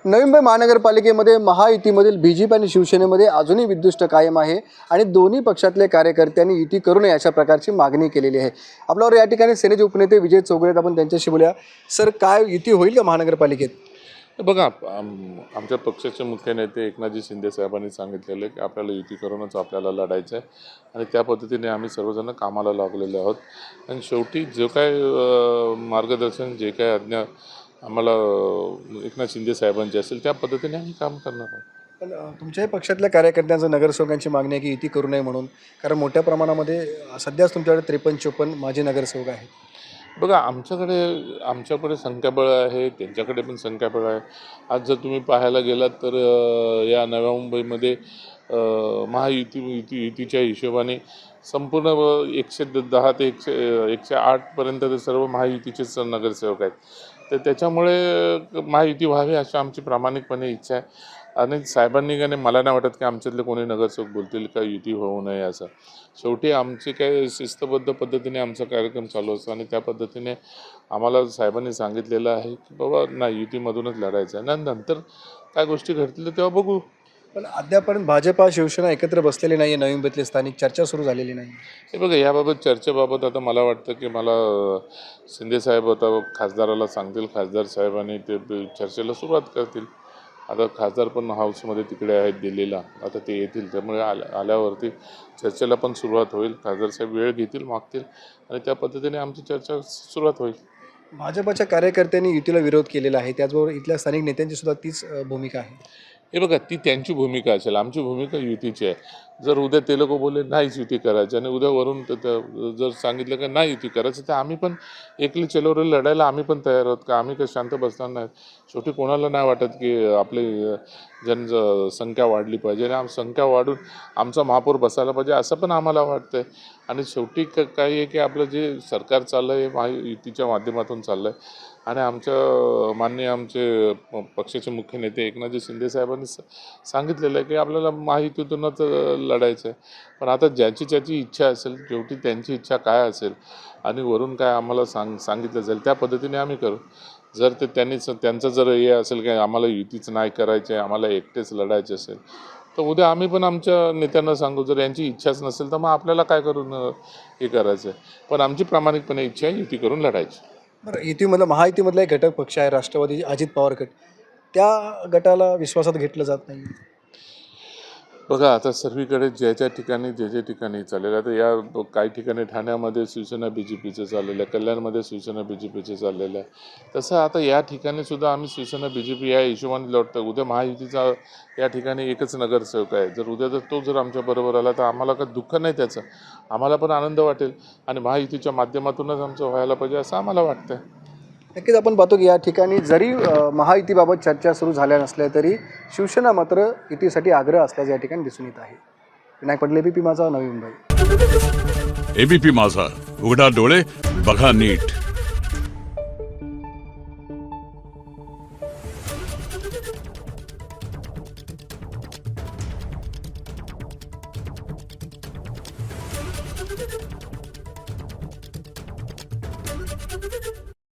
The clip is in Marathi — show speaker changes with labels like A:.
A: नवी मुंबई महानगरपालिकेमध्ये महायुतीमधील बीजेपी आणि शिवसेनेमध्ये अजूनही विद्वेष कायम आहे आणि दोन्ही पक्षातले कार्यकर्त्यांनी युती करू नये अशा प्रकारची मागणी केलेली आहे। आपल्यावर या ठिकाणी सेनेचे उपनेते विजय चौगुले आहेत, आपण त्यांच्याशी बोलूया। सर, काय युती होईल का महानगरपालिकेत?
B: बघा, आमच्या पक्षाचे मुख्य नेते एकनाथजी शिंदे साहेबांनी सांगितलेलं आहे की आपल्याला युती करूनच आपल्याला लढायचं आहे आणि त्या पद्धतीने आम्ही सर्वजण कामाला लागलेलो आहोत। आणि शेवटी जो काय मार्गदर्शन, जे काय आज्ञा आम्हाला एकनाथ शिंदे साहेबांची असेल त्या पद्धतीने आम्ही काम करणार आहोत।
A: पण तुमच्याही पक्षातल्या कार्यकर्त्यांचं, नगरसेवकांची मागणी आहे की युती करू नये म्हणून, कारण मोठ्या प्रमाणामध्ये सध्याच तुमच्याकडे 53-54 माजी नगरसेवक आहेत।
B: बघा, आमच्याकडे संख्याबळ आहे, त्यांच्याकडे पण संख्याबळ आहे। आज जर तुम्ही पाहायला गेलात तर या नव्या मुंबईमध्ये युतीच्या हिशोबाने संपूर्ण 110 ते 108 पर्यंत ते सर्व महायुतीचेच नगरसेवक आहेत। तर त्याच्यामुळे महायुती व्हावी अशी आमची प्रामाणिकपणे इच्छा आहे। आणि साहेबांनी का नाही, मला नाही वाटत की आमच्यातले कोणी नगरसेवक बोलतील का युती होऊ नये असं। शेवटी आमची काय शिस्तबद्ध पद्धतीने आमचा कार्यक्रम चालू असतो आणि त्या पद्धतीने आम्हाला साहेबांनी सांगितलेलं आहे की बाबा नाही, युतीमधूनच लढायचं आहे, आणि नंतर काय गोष्टी घडतील तेव्हा बघू।
A: पण अद्यापर्यंत भाजपा शिवसेना एकत्र बसलेली नाही आहे, नवी मुंबईतली स्थानिक चर्चा सुरू झालेली नाही।
B: हे बघा, याबाबत चर्चेबाबत आता मला वाटतं की मला शिंदे साहेब आता खासदाराला सांगतील, खासदार साहेबांनी ते चर्चेला सुरुवात करतील। आता खासदार पण हाऊसमध्ये तिकडे आहेत दिल्लीला, आता ते येतील, त्यामुळे आल्यावरती चर्चेला पण सुरुवात होईल। खासदार साहेब वेळ घेतील, मागतील आणि त्या पद्धतीने आमची चर्चा सुरुवात होईल।
A: भाजपच्या कार्यकर्त्यांनी युतीला विरोध केलेला आहे, त्याचबरोबर इथल्या स्थानिक नेत्यांची सुद्धा तीच भूमिका आहे।
B: हे बघा, ती त्यांची भूमिका असेल, आमची भूमिका युतीची आहे। जर उद्या ते लोक बोलले नाहीच युती करायची आणि उद्या वरून जर सांगितलं की नाही युती करायचं, तर आम्ही पण एकली चलोरे लढायला आम्ही पण तयार आहोत का? आम्ही काही शांत बसणार नाही। शेवटी कोणाला नाही वाटत की आपली जनसंख्या वाढली पाहिजे आणि संख्या वाढून आमचा महापौर बसायला पाहिजे असं पण आम्हाला वाटतं आहे। आणि शेवटी काही आहे की आपलं जे सरकार चाललं आहे महायुतीच्या माध्यमातून चाललं आहे आणि आमचे पक्षाचे मुख्य नेते एकनाथजी शिंदे साहेबांनी सांगितलेलं आहे की आपल्याला महायुतीतूनच लढायचं आहे। पण आता ज्याची इच्छा असेल, शेवटी त्यांची इच्छा काय असेल आणि वरून काय आम्हाला सांगितलं जाईल त्या पद्धतीने आम्ही करू। जर त्यांचं जर हे असेल की आम्हाला युतीच नाही करायचं आहे, आम्हाला एकटेच लढायचे असेल, तर उद्या आम्ही पण आमच्या नेत्यांना सांगू। जर यांची इच्छाच नसेल तर मग आपल्याला काय करून हे करायचं आहे। पण आमची प्रामाणिकपणे इच्छा आहे युती करून लढायची।
A: बरं, महायुतीमधला एक घटक पक्ष आहे राष्ट्रवादी, अजित पवार गट, त्या गटाला विश्वासात घेतलं जात नाही।
B: बघा, आता सर्वीकडे ज्या ठिकाणी चाललेलं आहे, तर या काही ठिकाणी ठाण्यामध्ये शिवसेना BJPचं चाललेलं आहे, कल्याणमध्ये शिवसेना BJPचं चाललेलं आहे। तसं आता या ठिकाणी सुद्धा आम्ही शिवसेना BJP या हिशोबाने लढतो। उद्या महायुतीचा या ठिकाणी एकच नगरसेवक आहे, जर उद्या तो जर आमच्याबरोबर आला तर आम्हाला काही दुःख नाही त्याचं, आम्हाला पण आनंद वाटेल आणि महायुतीच्या माध्यमातूनच आमचं व्हायला पाहिजे असं आम्हाला वाटतं।
A: नक्कीच आपण पाहतो की या ठिकाणी जरी महायुतीबाबत चर्चा सुरू झाल्या नसल्या तरी शिवसेना मात्र युतीसाठी आग्रह असल्याचं या ठिकाणी दिसून येत आहे। विनायक पडले, ABP माझा, नवी मुंबई।
C: ABP माझा, उघडा डोळे बघा नीट।